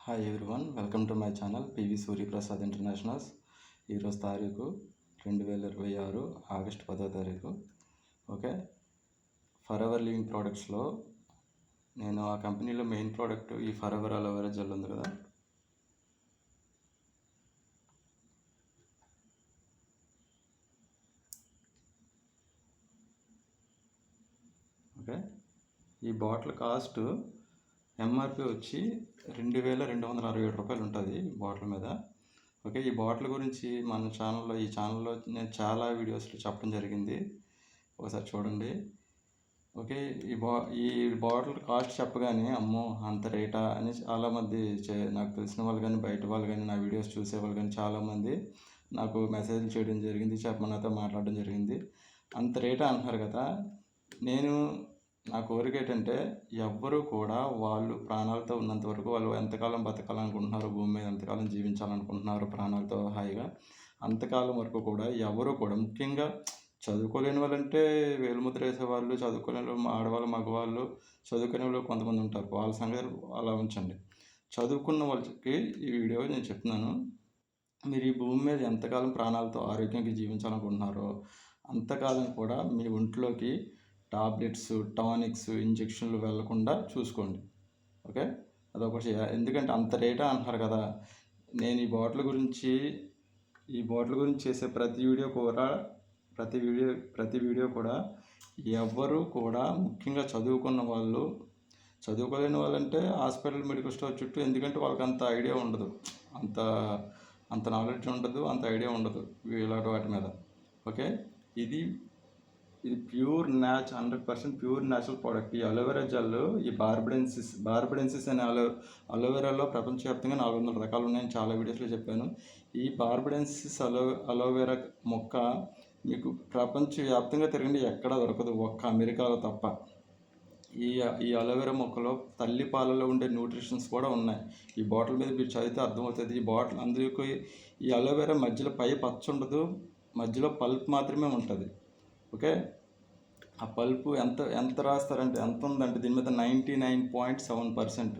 Hi everyone, welcome to my channel PV Suryaprasad internationals. ఈరోజు తారీఖు 2026 August 10వ తారీఖు. ఓకే, ఫర్ ఎవర్ లివింగ్ ప్రోడక్ట్స్లో నేను ఆ కంపెనీలో మెయిన్ ప్రోడక్ట్ ఈ ఫర్ ఎవర్ అలోవెరా జెల్ ఉంది కదా. ఓకే, ఈ బాటిల్ కాస్ట్ ఎంఆర్పి వచ్చి 2267 రూపాయలు ఉంటుంది బాటిల్ మీద. ఓకే, ఈ బాటిల్ గురించి మన ఛానల్లో నేను చాలా వీడియోస్లో చెప్పడం జరిగింది, ఒకసారి చూడండి. ఓకే, ఈ బాటిల్ కాస్ట్ చెప్పగానే అమ్మో అంత రేటా అని చాలామంది నాకు తెలిసిన వాళ్ళు కానీ బయట వాళ్ళు కానీ నా వీడియోస్ చూసేవాళ్ళు కానీ చాలామంది నాకు మెసేజ్లు చేయడం జరిగింది, నాతో మాట్లాడడం జరిగింది. అంత రేటా అంటున్నారు కదా. నా కోరిక ఏంటంటే ఎవ్వరూ కూడా వాళ్ళు ప్రాణాలతో ఉన్నంత వరకు వాళ్ళు ఎంతకాలం బతకాలనుకుంటున్నారో, భూమి మీద ఎంతకాలం జీవించాలనుకుంటున్నారో ప్రాణాలతో హాయిగా, అంతకాలం వరకు కూడా ఎవరు కూడా, ముఖ్యంగా చదువుకోలేని వాళ్ళంటే వేలుముద్ర వేసేవాళ్ళు, చదువుకోలేని ఆడవాళ్ళు మగవాళ్ళు, చదువుకునే వాళ్ళు కొంతమంది ఉంటారు, వాళ్ళ సంగతి అలా ఉంచండి. చదువుకున్న వాళ్ళకి ఈ వీడియో నేను చెప్తున్నాను. మీరు ఈ భూమి మీద ఎంతకాలం ప్రాణాలతో ఆరోగ్యంగా జీవించాలనుకుంటున్నారో అంతకాలం కూడా మీ ఒంట్లోకి టాబ్లెట్స్, టానిక్స్, ఇంజెక్షన్లు వెళ్లకుండా చూసుకోండి. ఓకే, అదొకటి. ఎందుకంటే అంత రేటా అంటున్నారు కదా. నేను ఈ బాటిల్ గురించి చేసే ప్రతి వీడియో కూడా ఎవ్వరూ కూడా, ముఖ్యంగా చదువుకోలేని వాళ్ళంటే హాస్పిటల్, మెడికల్ స్టోర్ చుట్టూ, ఎందుకంటే వాళ్ళకి అంత ఐడియా ఉండదు, అంత నాలెడ్జ్ ఉండదు, అంత ఐడియా ఉండదు ఇలాంటి వాటి మీద. ఓకే, ఇది ప్యూర్ 100% ప్యూర్ న్యాచురల్ ప్రోడక్ట్. ఈ అలోవెరా జెల్, ఈ బార్బడెన్సిస్ అనే అలోవెరాలో ప్రపంచవ్యాప్తంగా 400 రకాలు ఉన్నాయని చాలా వీడియోస్లో చెప్పాను. ఈ బార్బడెన్సిస్ అలోవెరా మొక్క మీకు ప్రపంచవ్యాప్తంగా తిరగండి, ఎక్కడా దొరకదు, ఒక్క అమెరికాలో తప్ప. ఈ అలోవెరా మొక్కలో తల్లి పాలలో ఉండే న్యూట్రిషన్స్ కూడా ఉన్నాయి. ఈ బాటిల్ మీద మీరు చదివితే అర్థమవుతుంది. ఈ బాటిల్ అందుకు ఈ అలోవెరా మధ్యలో పై పచ్చ ఉండదు, మధ్యలో పల్ప్ మాత్రమే ఉంటుంది. ఓకే, ఆ పల్పు ఎంత రాస్తారంటే ఎంత ఉందంటే దీని మీద 99.7%.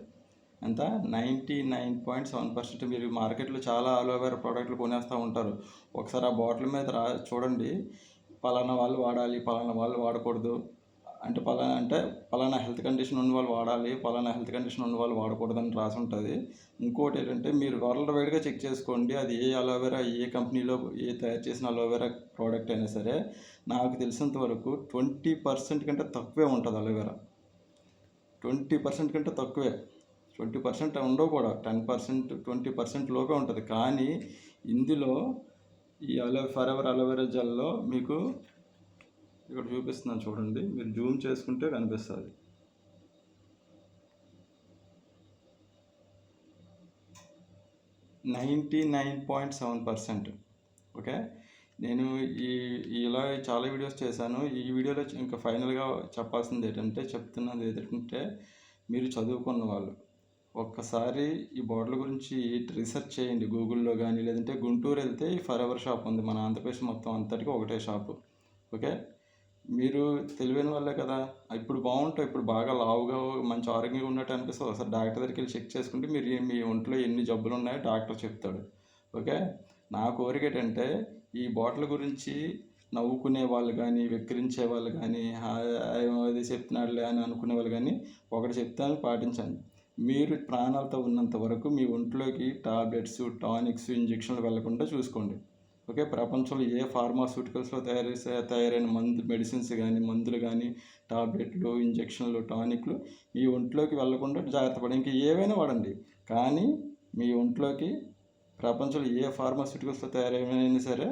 ఎంత? 99.7%. మీరు మార్కెట్లో చాలా అలోవెరా ప్రోడక్ట్లు కొనేస్తూ ఉంటారు. ఒకసారి ఆ బాటిల్ మీద చూడండి, పలానా వాళ్ళు వాడాలి, పలానా వాళ్ళు వాడకూడదు, అంటే పలానా హెల్త్ కండిషన్ ఉన్న వాళ్ళు వాడాలి, పలానా హెల్త్ కండిషన్ ఉన్న వాళ్ళు వాడకూడదని రాసి ఉంటుంది. ఇంకోటి ఏంటంటే మీరు వరల్డ్ వైడ్గా చెక్ చేసుకోండి, అది ఏ అలోవెరా, ఏ కంపెనీలో తయారు చేసిన అలోవెరా ప్రోడక్ట్ అయినా సరే, నాకు తెలిసినంత వరకు 20% కంటే తక్కువే ఉంటుంది అలోవెరా. 20% కంటే తక్కువే, 20% ఉండవు కూడా, 10%, 20% లోపే ఉంటుంది. కానీ ఇందులో ఈ ఫర్ ఎవర్ అలోవెరా జెల్లో మీకు ఇక్కడ చూపిస్తున్నాను చూడండి, మీరు జూమ్ చేసుకుంటే కనిపిస్తుంది. %99.7%. ఓకే, నేను ఇలా చాలా వీడియోస్ చేశాను. ఈ వీడియోలో ఇంకా ఫైనల్గా చెప్తున్నది ఏంటంటే మీరు చదువుకున్న వాళ్ళు ఒక్కసారి ఈ బాటిల్ గురించి రీసెర్చ్ చేయండి గూగుల్లో కానీ, లేదంటే గుంటూరు వెళ్తే ఈ ఫర్ ఎవర్ షాప్ ఉంది, మన ఆంధ్రప్రదేశ్ మొత్తం అంతటికి ఒకటే షాపు. ఓకే, మీరు తెలివైన వాళ్ళే కదా, ఇప్పుడు బాగుంటాయి, ఇప్పుడు బాగా లావుగా మంచి ఆరోగ్యంగా ఉన్నట్టు అనిపిస్తుంది. ఒకసారి డాక్టర్ దగ్గరికి వెళ్ళి చెక్ చేసుకుంటే మీ ఒంట్లో ఎన్ని జబ్బులు ఉన్నాయో డాక్టర్ చెప్తాడు. ఓకే, నా కోరిక ఏంటంటే ఈ బాటిల్ గురించి నవ్వుకునే వాళ్ళు కానీ, వెక్కిరించే వాళ్ళు కానీ, అది చెప్తున్నాడులే అని అనుకునే వాళ్ళు కానీ, ఒకటి చెప్తాను, పాటించండి. మీరు ప్రాణాలతో ఉన్నంత వరకు మీ ఒంట్లోకి టాబ్లెట్స్, టానిక్స్, ఇంజెక్షన్లు వెళ్లకుండా చూసుకోండి. ఓకే, ప్రపంచంలో ఏ ఫార్మాస్యూటికల్స్లో తయారైన మెడిసిన్స్ కానీ, మందులు కానీ, టాబ్లెట్లు, ఇంజెక్షన్లు, టానిక్లు మీ ఒంట్లోకి వెళ్లకుండా జాగ్రత్త పడి, ఇంక ఏవైనా వాడండి, కానీ మీ ఒంట్లోకి ప్రపంచంలో ఏ ఫార్మాస్యూటికల్స్లో తయారైనా సరే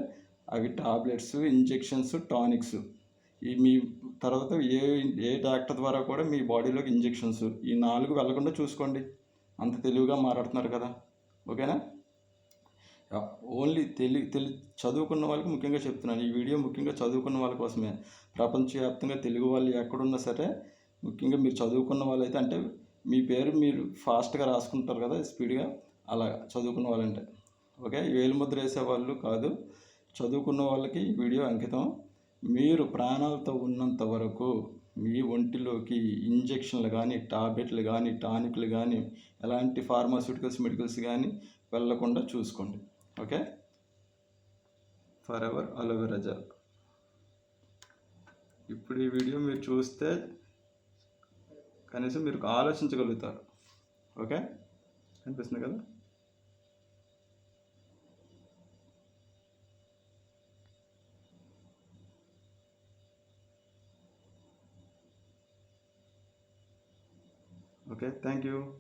అవి టాబ్లెట్స్, ఇంజెక్షన్స్, టానిక్స్, మీ తర్వాత ఏ డాక్టర్ ద్వారా కూడా మీ బాడీలోకి ఇంజెక్షన్స్, ఈ 4 వెళ్లకుండా చూసుకోండి. అంత తెలివిగా మాట్లాడుతున్నారు కదా. ఓకేనా, ఓన్లీ చదువుకున్న వాళ్ళకి ముఖ్యంగా చెప్తున్నాను. ఈ వీడియో ముఖ్యంగా చదువుకున్న వాళ్ళ కోసమే. ప్రపంచవ్యాప్తంగా తెలుగు వాళ్ళు ఎక్కడున్నా సరే, ముఖ్యంగా మీరు చదువుకున్న వాళ్ళైతే, అంటే మీ పేరు మీరు ఫాస్ట్గా రాసుకుంటారు కదా స్పీడ్గా, అలా చదువుకున్న వాళ్ళంటే. ఓకే, వేలుముద్ర వేసే వాళ్ళు కాదు, చదువుకున్న వాళ్ళకి ఈ వీడియో అంకితం. మీరు ప్రాణాలతో ఉన్నంత వరకు మీ ఒంటిలోకి ఇంజెక్షన్లు కానీ, టాబ్లెట్లు కానీ, టానిక్లు కానీ, ఎలాంటి మెడికల్స్ కానీ వెళ్ళకుండా చూసుకోండి. Okay. For ever aloe vera gel. ఇప్పుడు ఈ వీడియో మీరు చూస్తే కనీసం మీరు ఆలోచించగలుగుతారు. ఓకే, కనిపిస్తుంది కదా. Okay, thank you.